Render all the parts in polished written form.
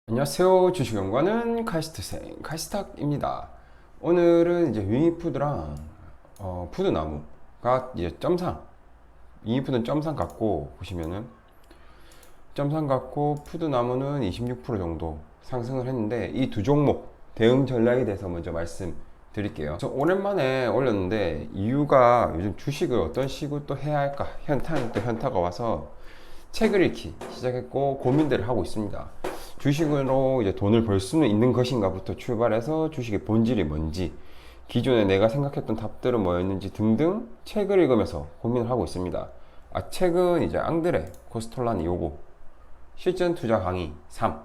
안녕하세요. 주식연구하는 카이스트생 카이스탁입니다. 오늘은 이제 윙이푸드랑 푸드나무가 이제 점상, 윙이푸드는 점상 같고 보시면은 점상 같고 푸드나무는 26% 정도 상승을 했는데, 이 두 종목 대응 전략에 대해서 먼저 말씀드릴게요. 저 오랜만에 올렸는데 이유가 요즘 주식을 어떤 식으로 또 해야 할까 현타가 와서 책을 읽기 시작했고 고민들을 하고 있습니다. 주식으로 이제 돈을 벌 수는 있는 것인가부터 출발해서 주식의 본질이 뭔지, 기존에 내가 생각했던 답들은 뭐였는지 등등 책을 읽으면서 고민을 하고 있습니다. 책은 이제 앙드레 코스톨라니 요거 실전 투자 강의 3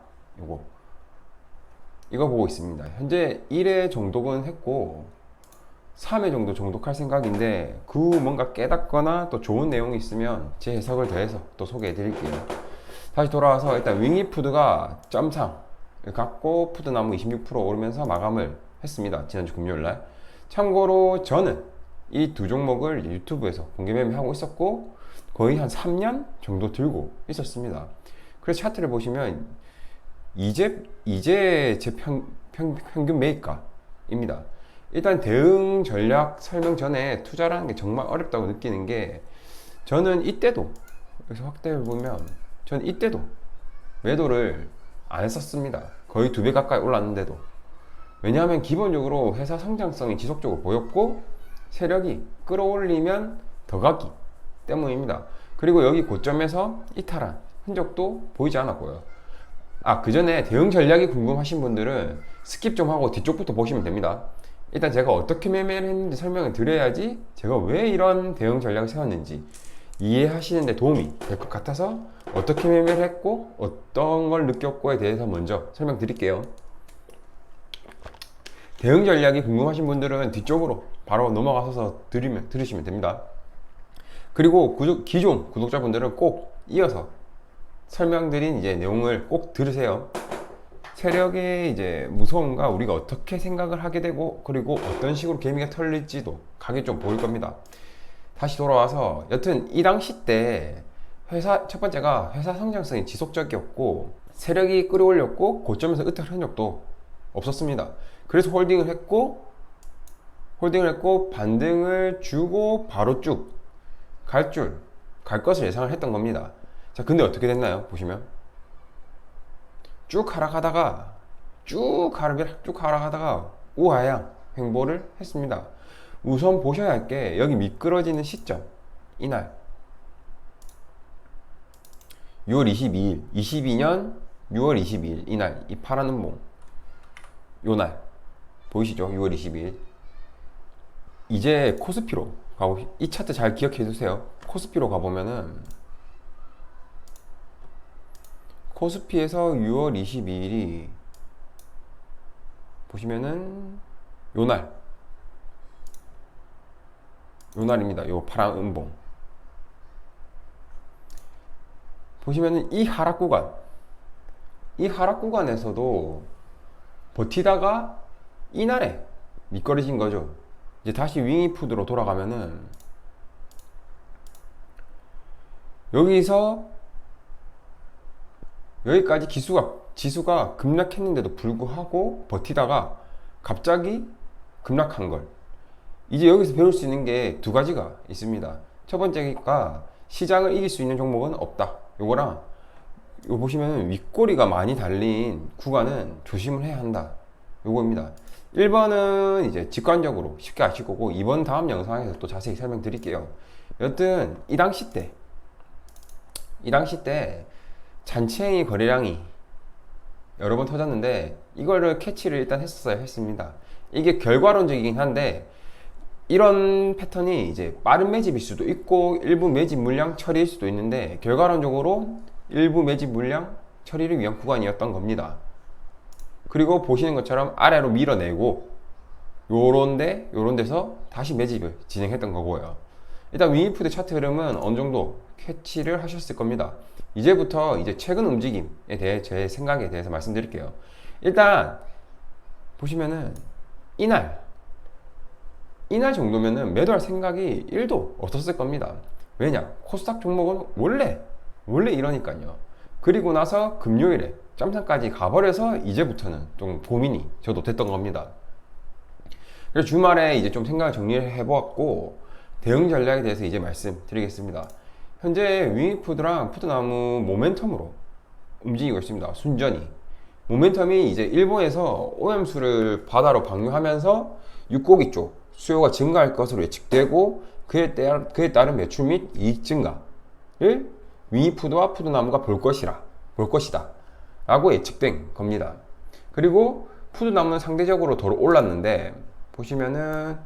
이거 보고 있습니다. 현재 1회 정독은 했고 3회 정도 정독할 생각인데, 그 뭔가 깨닫거나 또 좋은 내용이 있으면 제 해석을 더해서 또 소개해 드릴게요. 다시 돌아와서 일단 윙이푸드가 점상 갖고 푸드나무 26% 오르면서 마감을 했습니다. 지난주 금요일날. 참고로 저는 이 두 종목을 유튜브에서 공개 매매하고 있었고 거의 한 3년 정도 들고 있었습니다. 그래서 차트를 보시면 이제 제 평균 매입가입니다. 일단 대응 전략 설명 전에 투자라는 게 정말 어렵다고 느끼는 게, 저는 이때도, 여기서 확대해 보면 저는 이때도 매도를 안 했었습니다. 거의 2배 가까이 올랐는데도. 왜냐하면 기본적으로 회사 성장성이 지속적으로 보였고 세력이 끌어올리면 더 가기 때문입니다. 그리고 여기 고점에서 이탈한 흔적도 보이지 않았고요. 그 전에 대응 전략이 궁금하신 분들은 스킵 좀 하고 뒤쪽부터 보시면 됩니다. 일단 제가 어떻게 매매를 했는지 설명을 드려야지 제가 왜 이런 대응 전략을 세웠는지 이해하시는 데 도움이 될 것 같아서 어떻게 매매를 했고 어떤 걸 느꼈고에 대해서 먼저 설명드릴게요. 대응 전략이 궁금하신 분들은 뒤쪽으로 바로 넘어가서 들으시면 됩니다. 그리고 기존 구독자분들은 꼭 이어서 설명드린 이제 내용을 꼭 들으세요. 세력의 이제 무서움과 우리가 어떻게 생각을 하게 되고, 그리고 어떤 식으로 개미가 털릴지도 각이 좀 보일 겁니다. 다시 돌아와서 여튼 이 당시 때 첫 번째가 회사 성장성이 지속적이었고 세력이 끌어올렸고 고점에서 으탈 흔적도 없었습니다. 그래서 홀딩을 했고 반등을 주고 바로 쭉 갈 것을 예상을 했던 겁니다. 자, 근데 어떻게 됐나요? 보시면 쭉 하락하다가 우하향 횡보를 했습니다. 우선 보셔야 할 게 여기 미끄러지는 시점, 이날 6월 22일 22년 6월 22일 이날, 이 파란 음봉 요날 보이시죠? 6월 22일. 이제 코스피로 가고, 이 차트 잘 기억해 두세요. 코스피로 가보면은 코스피에서 6월 22일이 보시면은 요날입니다. 요 파란 음봉 보시면은 이 하락 구간에서도 버티다가 이날에 미끄러진 거죠. 이제 다시 윙이푸드로 돌아가면은 여기서 여기까지 지수가 급락했는데도 불구하고 버티다가 갑자기 급락한 걸, 이제 여기서 배울 수 있는 게 두 가지가 있습니다. 첫 번째가 시장을 이길 수 있는 종목은 없다. 요거랑 이거 보시면 윗꼬리가 많이 달린 구간은 조심을 해야 한다. 요거입니다. 1번은 이제 직관적으로 쉽게 아실 거고, 2번 다음 영상에서 또 자세히 설명드릴게요. 여튼 이 당시 때 잔치행위 거래량이 여러 번 터졌는데 이거를 캐치를 일단 했습니다. 이게 결과론적이긴 한데 이런 패턴이 이제 빠른 매집일 수도 있고 일부 매집 물량 처리일 수도 있는데, 결과론적으로 일부 매집 물량 처리를 위한 구간이었던 겁니다. 그리고 보시는 것처럼 아래로 밀어내고 요런 데서 다시 매집을 진행했던 거고요. 일단 윙이푸드 차트 흐름은 어느 정도 캐치를 하셨을 겁니다. 이제부터 이제 최근 움직임에 대해 제 생각에 대해서 말씀드릴게요. 일단 보시면은 이날 정도면은 매도할 생각이 1도 없었을 겁니다. 왜냐? 코스닥 종목은 원래 이러니까요. 그리고 나서 금요일에 짬상까지 가버려서 이제부터는 좀 고민이 저도 됐던 겁니다. 그래서 주말에 이제 좀 생각을 정리를 해보았고 대응 전략에 대해서 이제 말씀드리겠습니다. 현재 윙이푸드랑 푸드나무 모멘텀으로 움직이고 있습니다. 순전히 모멘텀이 이제 일본에서 오염수를 바다로 방류하면서 육고기 쪽 수요가 증가할 것으로 예측되고 그에 따른 매출 및 이익 증가를 윙이푸드와 푸드나무가 볼 것이다 라고 예측된 겁니다. 그리고 푸드나무는 상대적으로 덜 올랐는데 보시면은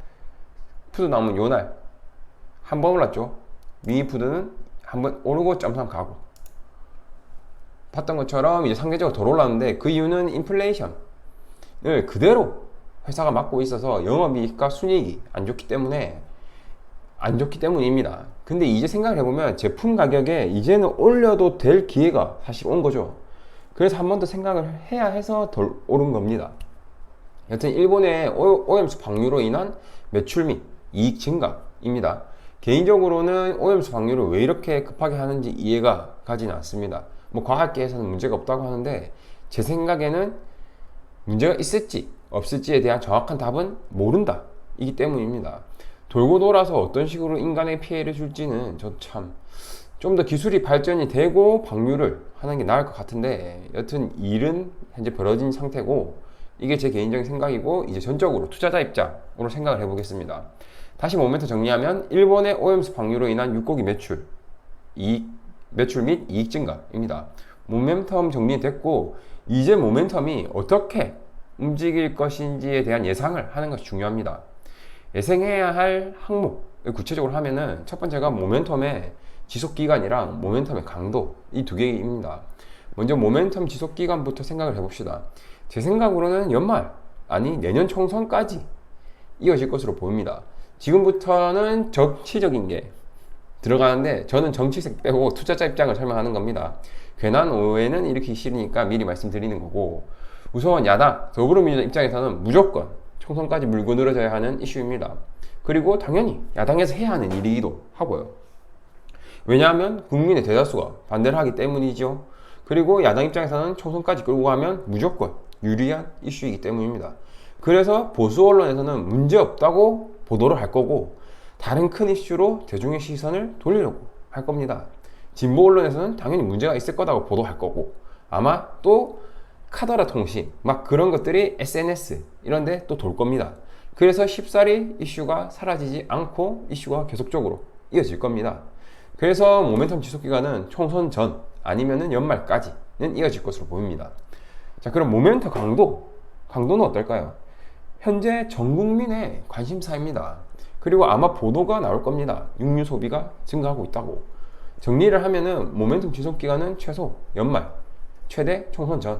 푸드나무는 요날 한 번 올랐죠. 윙이푸드는 한 번 오르고 점상 가고 봤던 것처럼 이제 상대적으로 덜 올랐는데 그 이유는 인플레이션을 그대로 회사가 맡고 있어서 영업이익과 순이익이 안 좋기 때문입니다. 근데 이제 생각을 해보면 제품 가격에 이제는 올려도 될 기회가 사실 온 거죠. 그래서 한 번 더 생각을 해야 해서 덜 오른 겁니다. 여튼 일본의 오염수 방류로 인한 매출 및 이익 증가입니다. 개인적으로는 오염수 방류를 왜 이렇게 급하게 하는지 이해가 가지는 않습니다. 뭐 과학계에서는 문제가 없다고 하는데 제 생각에는 문제가 있을지 없을지에 대한 정확한 답은 모른다 이기 때문입니다. 돌고 돌아서 어떤 식으로 인간에 피해를 줄지는 저 참 좀 더 기술이 발전이 되고 방류를 하는 게 나을 것 같은데 여튼 일은 현재 벌어진 상태고 이게 제 개인적인 생각이고 이제 전적으로 투자자 입장으로 생각을 해보겠습니다. 다시 모멘텀 정리하면 일본의 오염수 방류로 인한 육고기 매출 및 이익 증가입니다. 모멘텀 정리됐고 이제 모멘텀이 어떻게 움직일 것인지에 대한 예상을 하는 것이 중요합니다. 예상해야 할 항목을 구체적으로 하면은 첫 번째가 모멘텀의 지속기간이랑 모멘텀의 강도 이 두 개입니다. 먼저 모멘텀 지속기간부터 생각을 해봅시다. 제 생각으로는 연말 아니 내년 총선까지 이어질 것으로 보입니다. 지금부터는 정치적인 게 들어가는데 저는 정치색 빼고 투자자 입장을 설명하는 겁니다. 괜한 오해는 일으키기 싫으니까 미리 말씀드리는 거고 우선 야당 더불어민주당 입장에서는 무조건 총선까지 물고 늘어져야 하는 이슈입니다. 그리고 당연히 야당에서 해야 하는 일이기도 하고요. 왜냐하면 국민의 대다수가 반대를 하기 때문이죠. 그리고 야당 입장에서는 총선까지 끌고 가면 무조건 유리한 이슈이기 때문입니다. 그래서 보수 언론에서는 문제 없다고 보도를 할 거고 다른 큰 이슈로 대중의 시선을 돌리려고 할 겁니다. 진보 언론에서는 당연히 문제가 있을 거라고 보도할 거고 아마 또 카더라 통신 막 그런 것들이 SNS 이런데 또 돌 겁니다. 그래서 쉽사리 이슈가 사라지지 않고 이슈가 계속적으로 이어질 겁니다. 그래서 모멘텀 지속기간은 총선 전 아니면은 연말까지는 이어질 것으로 보입니다. 자, 그럼 모멘텀 강도는 어떨까요? 현재 전 국민의 관심사입니다. 그리고 아마 보도가 나올 겁니다. 육류 소비가 증가하고 있다고. 정리를 하면은 모멘텀 지속기간은 최소 연말, 최대 총선 전.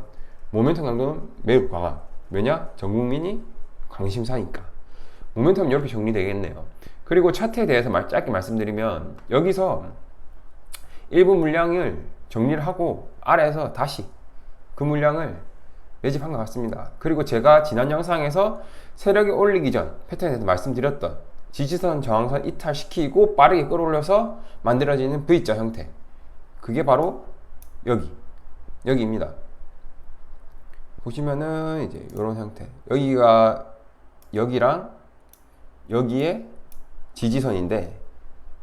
모멘텀 강도는 매우 강한. 왜냐? 전 국민이 관심사니까. 모멘텀 이렇게 정리되겠네요. 그리고 차트에 대해서 짧게 말씀드리면 여기서 일부 물량을 정리를 하고 아래에서 다시 그 물량을 매집한 것 같습니다. 그리고 제가 지난 영상에서 세력이 올리기 전 패턴에 대해서 말씀드렸던 지지선 저항선 이탈시키고 빠르게 끌어올려서 만들어지는 V자 형태, 그게 바로 여기입니다. 보시면은 이제 이런 형태, 여기랑 여기에 지지선인데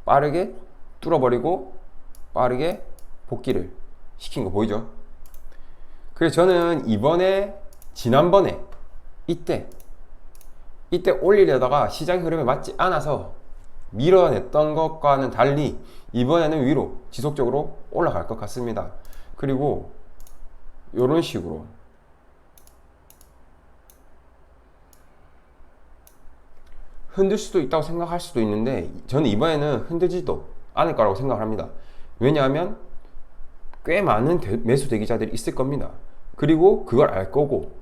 빠르게 뚫어버리고 빠르게 복귀를 시킨 거 보이죠? 그래서 저는 지난번에 이때 올리려다가 시장 흐름에 맞지 않아서 밀어냈던 것과는 달리 이번에는 위로 지속적으로 올라갈 것 같습니다. 그리고 이런 식으로 흔들 수도 있다고 생각할 수도 있는데 저는 이번에는 흔들지도 않을 거라고 생각을 합니다. 왜냐하면 꽤 많은 매수 대기자들이 있을 겁니다. 그리고 그걸 알 거고,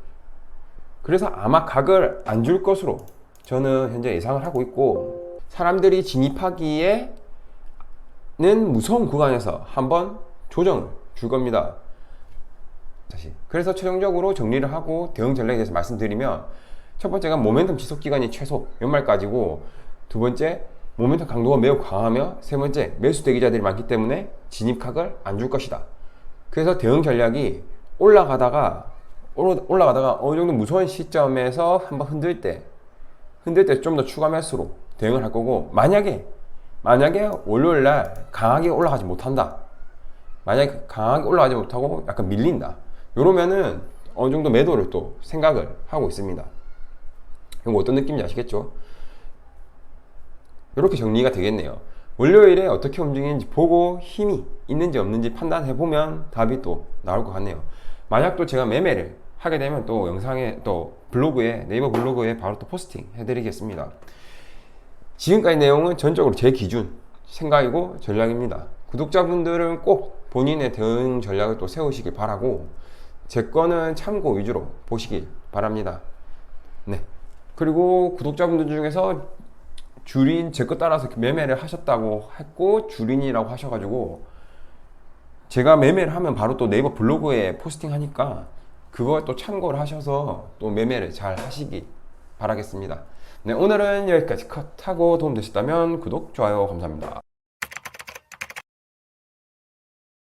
그래서 아마 각을 안 줄 것으로 저는 현재 예상을 하고 있고, 사람들이 진입하기에는 무서운 구간에서 한번 조정을 줄 겁니다. 다시. 그래서 최종적으로 정리를 하고 대응 전략에 대해서 말씀드리면, 첫 번째가 모멘텀 지속 기간이 최소 연말까지고, 두 번째 모멘텀 강도가 매우 강하며, 세 번째 매수 대기자들이 많기 때문에 진입각을 안 줄 것이다. 그래서 대응 전략이 올라가다가 어느 정도 무서운 시점에서 한번 흔들 때 좀 더 추가 매수로 대응을 할 거고, 만약에 월요일 날 강하게 올라가지 못한다, 만약에 강하게 올라가지 못하고 약간 밀린다, 요러면은 어느 정도 매도를 또 생각을 하고 있습니다. 이거 어떤 느낌인지 아시겠죠? 이렇게 정리가 되겠네요. 월요일에 어떻게 움직이는지 보고 힘이 있는지 없는지 판단해 보면 답이 또 나올 것 같네요. 만약 또 제가 매매를 하게 되면 또 영상에, 또 블로그에, 네이버 블로그에 바로 또 포스팅 해드리겠습니다. 지금까지 내용은 전적으로 제 기준 생각이고 전략입니다. 구독자분들은 꼭 본인의 대응 전략을 또 세우시길 바라고, 제 거는 참고 위주로 보시길 바랍니다. 네. 그리고 구독자분들 중에서 주린, 제 거 따라서 매매를 하셨다고 했고 주린이라고 하셔가지고, 제가 매매를 하면 바로 또 네이버 블로그에 포스팅 하니까 그걸 또 참고를 하셔서 또 매매를 잘 하시기 바라겠습니다. 네, 오늘은 여기까지 컷하고 도움되셨다면 구독, 좋아요 감사합니다.